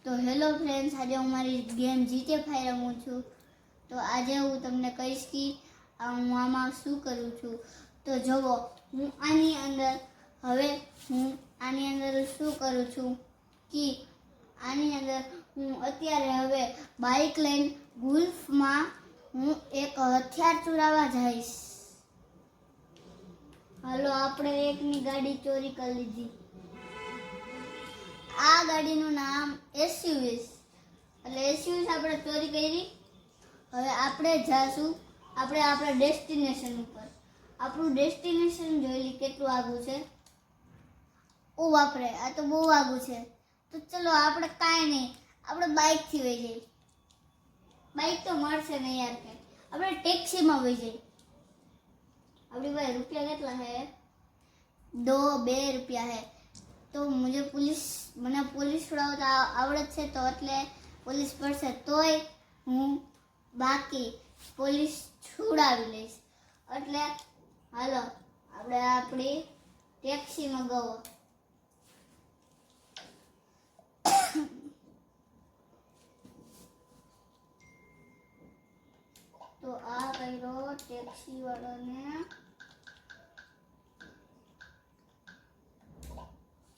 તો hello friends, આજે હું મારી ગેમ GTA 5 રમું છું. તો આજે હું તમને કહીશ કે હું આમાં શું કરું છું. તો જુઓ, હું આની અંદર શું કરું છું કે આની અંદર હું અત્યારે હવે બાઇક લઈને ગુલ્ફમાં હું એક હથિયાર ચોરાવા જઈશ. હાલો, આપણે એકની ગાડી ચોરી કરી લીધી. આ ગાડીનું નામ SUV એટલે SUV આપણે ચોરી કરી. હવે આપણે જાશું આપણા ડેસ્ટિનેશન ઉપર. આપણું ડેસ્ટિનેશન જોઈ લી કેટલું આગું છે. ઓ બાપરે, આ તો બહુ આગું છે. તો ચલો આપણે કાંઈ નહીં, આપણે બાઇકથી વહી જઈએ. બાઇક તો મળશે નહીં યાર, કે આપણે ટેક્સીમાં વહી જઈએ. આપણી પાસે રૂપિયા કેટલા છે? 2 रुपया है. तो મને પોલીસ છોડાવતા આવડત છે, તો એટલે પોલીસ પડશે તોય હું બાકી પોલીસ છોડાવી લઈશ. એટલે હાલો આપણે આપણી ટેક્સીમાં ગયો. તો આ કર્યો ટેક્સી વાળાને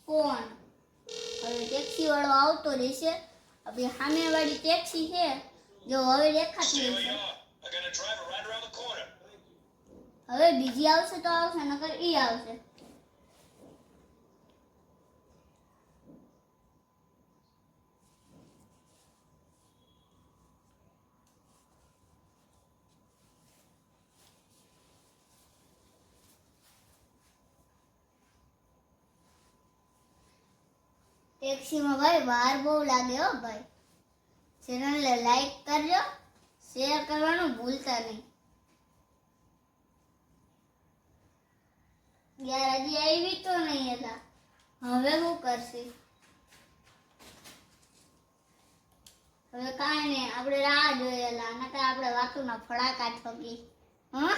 ફોન. હવે ટેક્સી વાળો આવતો રહેશે. આપણી સામેવાળી ટેક્સી છે, જો હવે દેખાતી રહેશે. હવે બીજી આવશે તો આવશે, નકર ઈ આવશે. ટેક્સીમાં ભાઈ વાર બહુ લાગે હો ભાઈ. ચેનલને લાઈક કરજો, શેર કરવાનું ભૂલતા નહીં. યાર હજી આવી તો નહીં હતા. હવે શું કરશે? હવે કાંઈ નહીં, આપણે રાહ જોયેલા, નકર આપણે વાતુના ફડાકા ઠોકી. હા,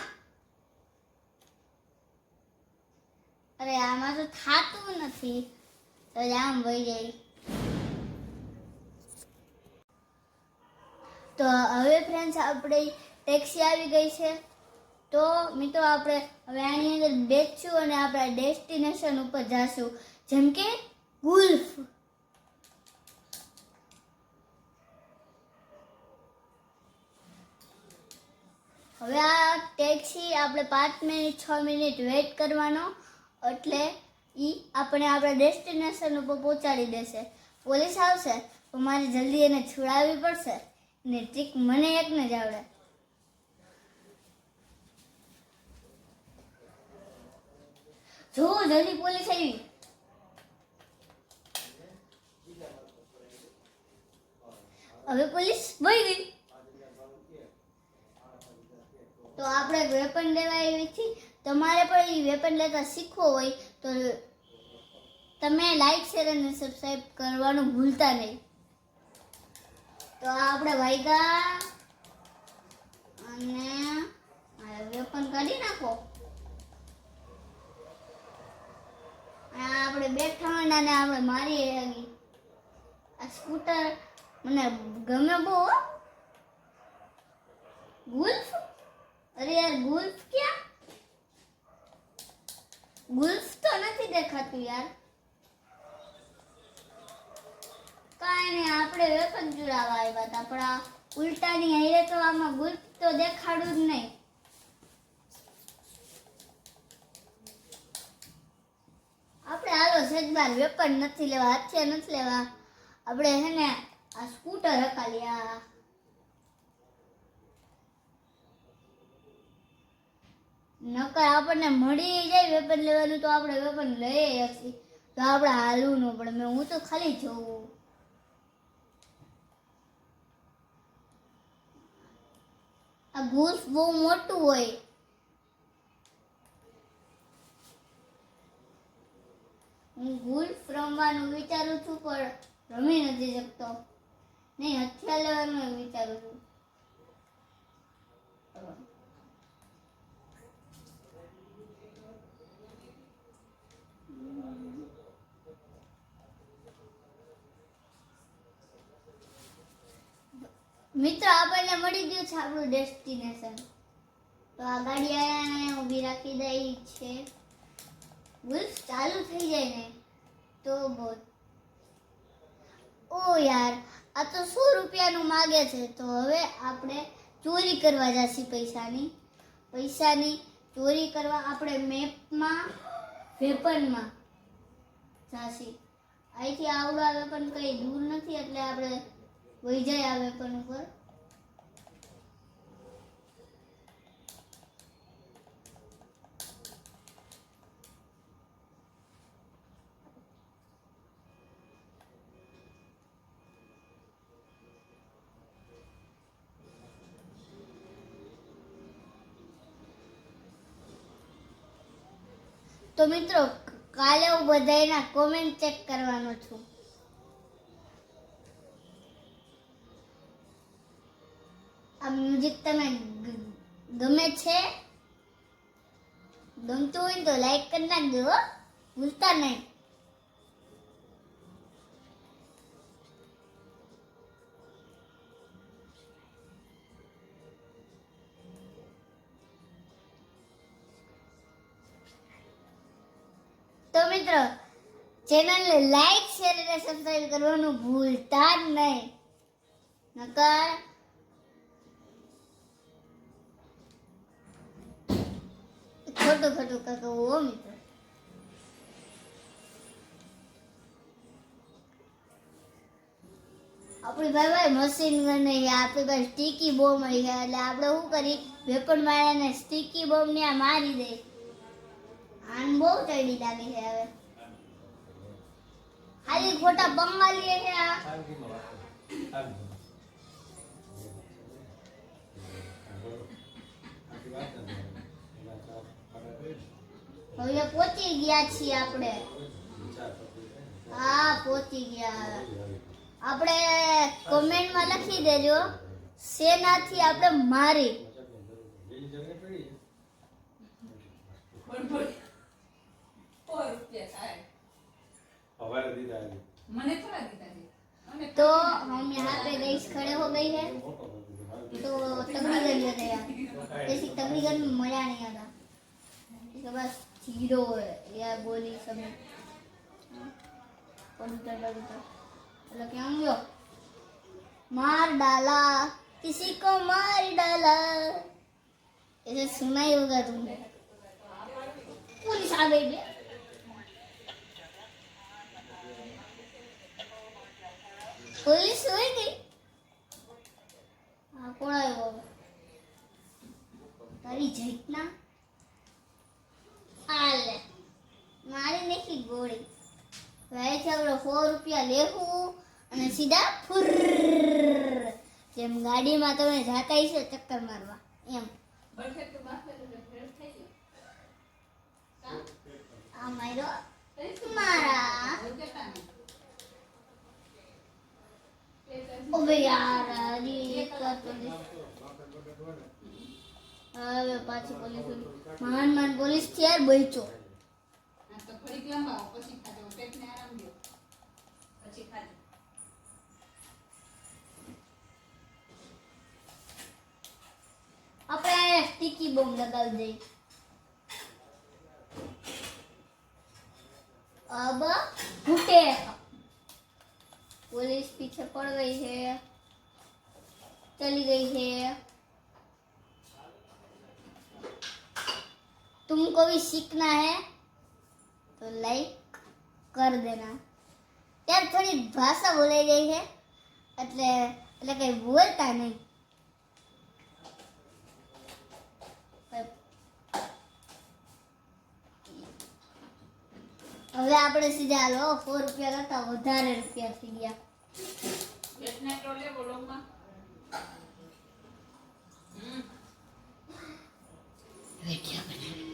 અરે આમાં તો થાતું નથી. તો આમ વહી જાય. તો હવે ફ્રેન્ડ્સ, આપણે ટેક્સી આવી ગઈ છે. તો મિત્રો, આપણે હવે આની અંદર બેસશું અને આપણા ડેસ્ટિનેશન ઉપર જઈશું, જેમ કે ગુલ્ફ. હવે આ ટેક્સી આપણે 5 મિનિટ 6 મિનિટ વેઇટ કરવાનો, એટલે આપણે આપણા ડેસ્ટિનેશન ઉપર પહોંચાડી દેશે. પોલીસ આવશે તો મારે જલ્દી એને છોડાવવી પડશે. ને ટ્રીક મને એકને જ આવડે. જો જલ્દી પોલીસ આવી. હવે પોલીસ વહી ગઈ. તો આપણે વેપન લેવા આવી છે. તમારે પણ એ વેપન લેતા શીખવો હોય તો તમે લાઈક શેર અને સબસ્ક્રાઇબ કરવાનું ભૂલતા નહીં. તો આપણે વાગ્યા અને વેપન કાઢી નાખો. આપણે બેઠા અને આપણે મારી આ સ્કૂટર મને ગમે બહુ. ગુલ્ફ, અરે યાર ગુલ્ફ ક્યાં? ગુલ્ફ તો નથી દેખાતું યાર. કાંઈ નહીં, આપણે વેપન ચુરાવા આવ્યા હતા, પણ આ ઉલટાની હારે તો આમાં ગુલ્ફ તો દેખાડું જ નહીં. આપણે હાલો સજબાર, વેપન નથી લેવા, હથિયાર નથી લેવા. આપણે હે ને આ સ્કૂટર હકાલ્યા. નકર આપણને મળી જાય વેપન લેવાનું તો આપણે વેપન લઈએ છીએ. તો આપણે હાલવું ન પડે. હું તો ખાલી જોઉં. આ ગુલ્ફ બહુ મોટું હોય. હું ગુલ્ફ રમવાનું વિચારું છું, પણ રમી નથી શકતો. નહીં, હથિયાર લેવાનું વિચારું છું. મિત્રો આપણને મળી ગયું છે આપણું ડેસ્ટિનેશન. તો આ ગાડી આયા ઊભી રાખી દઈ છે. ગુલ્ફ ચાલુ થઈ જાય ને તો બોલ. ઓ યાર, આ તો 100 રૂપિયાનું માગે છે. તો હવે આપણે ચોરી કરવા જાસી પૈસાની ચોરી કરવા આપણે મેપમાં વેપનમાં જાસી. અહીંથી આવડા વેપન કઈ દૂર નથી એટલે આપણે વહી જાય આ વેપન ઉપર. તો મિત્રો કાલે હું બધાયના કોમેન્ટ ચેક કરવાનો છું. આ મ્યુઝિક તમે ગમે છે? ગમતું હોય તો લાઈક કરી નાખજો હો, ભૂલતા નહીં. તો મિત્રો ચેનલને લાઈક શેર અને સબસ્ક્રાઇબ કરવાનું ભૂલતા જ નહીં. નકર ખોટું કાકા હો મિત્રો. આપણી ભાઈ મશીન ગન આપણી પાસે સ્ટીકી બોમ્બ આવી ગયા એટલે આપણે શું કરી વેપન માર્યાને સ્ટીકી બોમ્બ ને મારી દે. આન બહુ ચડી લાગે છે હવે. ખાલી ખોટા બંગાળી છે આ. હવે પહોંચી ગયા છીએ આપણે. હા પહોંચી ગયા. આપણે કોમેન્ટમાં લખી દેજો શેનાથી આપણે મારી. तो हम यहाँ पे गई खड़े हो गई है तो तकरीबन ले गया. जैसे तकरीबन मजा नहीं आता. इसके पास हीरो है या गोली सब मतलब क्या हो मार डाला किसी को मार डाला. ऐसे सुना ही होगा तुमने. पुलिस आ गई है. पुलिस होई गई. हाँ कौन आयो तारी झटना आले मारी नहीं गोળી. ભાઈ છે આપણે 100 રૂપિયા લેવું અને સીધા ફુર જેમ ગાડીમાં તમે જાતા હશો ચક્કર મારવા એમ. આ મારો મારા ઓબે યાર આજી એક તો હવે પાછી પોલીસ માન પોલીસ થી યાર બચો. તો થોડીક લંબાવો પછી ખાજો પેટને આરામ દો પછી ખાજો. આપણે સ્ટીકી બોમ્બ લગાવી દઈએ. अब घुटे पुलिस पीछे पड़ गई है चली गई है. तुमको भी सीखना है तो लाइक कर देना. यार थोड़ी भाषा बोलाई गई है એટલે કઈ બોલતા નહીં. હવે આપણે સીધા લો 4 રૂપિયા કરતા વધારે રૂપિયા થઈ ગયા. બેટને ટોલે બોલોમાં વેટિયા બનાવી.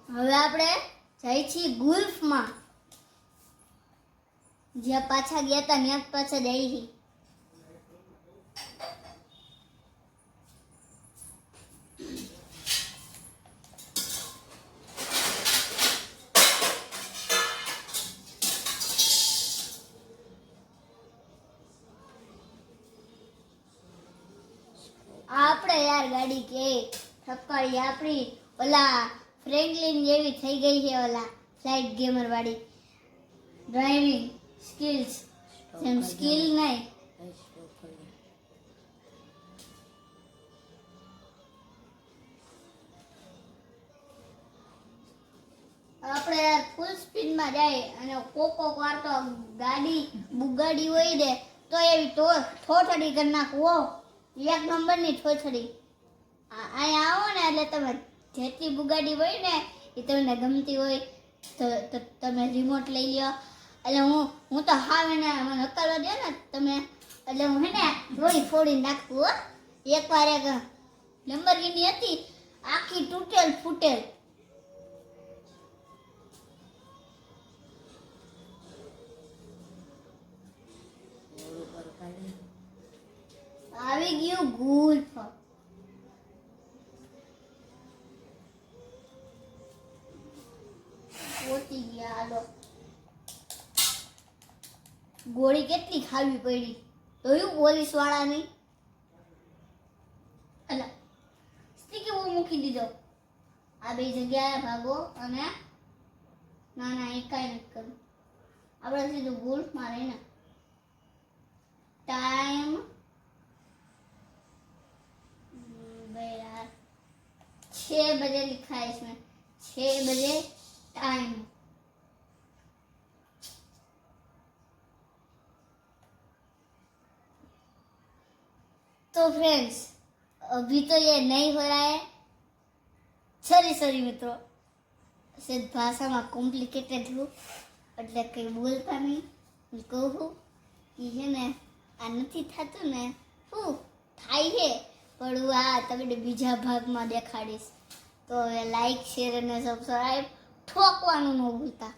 હવે આપણે જઈ છીએ ગુલ્ફમાં. જ્યાં પાછા ગયા હતા ત્યાં પાછા જઈ છીએ. ગાડી કે ઠપકારી આપણી ઓલા ફ્રેન્કલિન જેવી થઈ ગઈ છે ઓલા ફ્લાઇટ ગેમર વાળી ડ્રાઇવિંગ સ્કિલ્સ જેમ સ્કિલ નહીં આપણે યાર ફૂલ સ્પીડમાં જાય અને કોક વાર તો ગાડી બુગાડી હોય ને તો એવી તો થોથડી કરી નાખવો એક નંબરની થોથડી અહીંયા આવો ને એટલે તમે જેટલી બુગાડી હોય ને એ તમને ગમતી હોય તો તમે રિમોટ લઈ લ્યો એટલે હું તો હાવ એને મને હકાલો દે ને તમે એટલે હું હે ને રોડી ફોડી નાખું હો એકવાર એક લંબરગીની હતી આખી તૂટેલ ફૂટેલ આવી ગયું ગુલ્ફ પહોંચી ગયા હાલો ગોળી કેટલી ખાવી પડી જોયું પોલીસ વાળાની અલા સ્ટીકી બહુ મૂકી દીધો આ બે જગ્યાએ ભાગો અને ના ના એ કાંઈ નથી કરવું આપણે સીધું ગુલ્ફમાં રહીને टाइम 6 बजे लिखा है इसमें 6 बजे टाइम तो फ्रेंड्स अभी तो ये नहीं हो रहा है सॉरी मित्रों सिर्फ भाषा में कॉम्प्लिकेटेड हूँ એટલે કંઈ બોલતા નહીં હું કહું કે છે ને આ નથી થતું ને શું થાય છે પણ હું આ તમને બીજા ભાગમાં દેખાડીશ તો હવે લાઈક શેર અને સબસ્ક્રાઈબ ઠોકવાનું ન ભૂલતા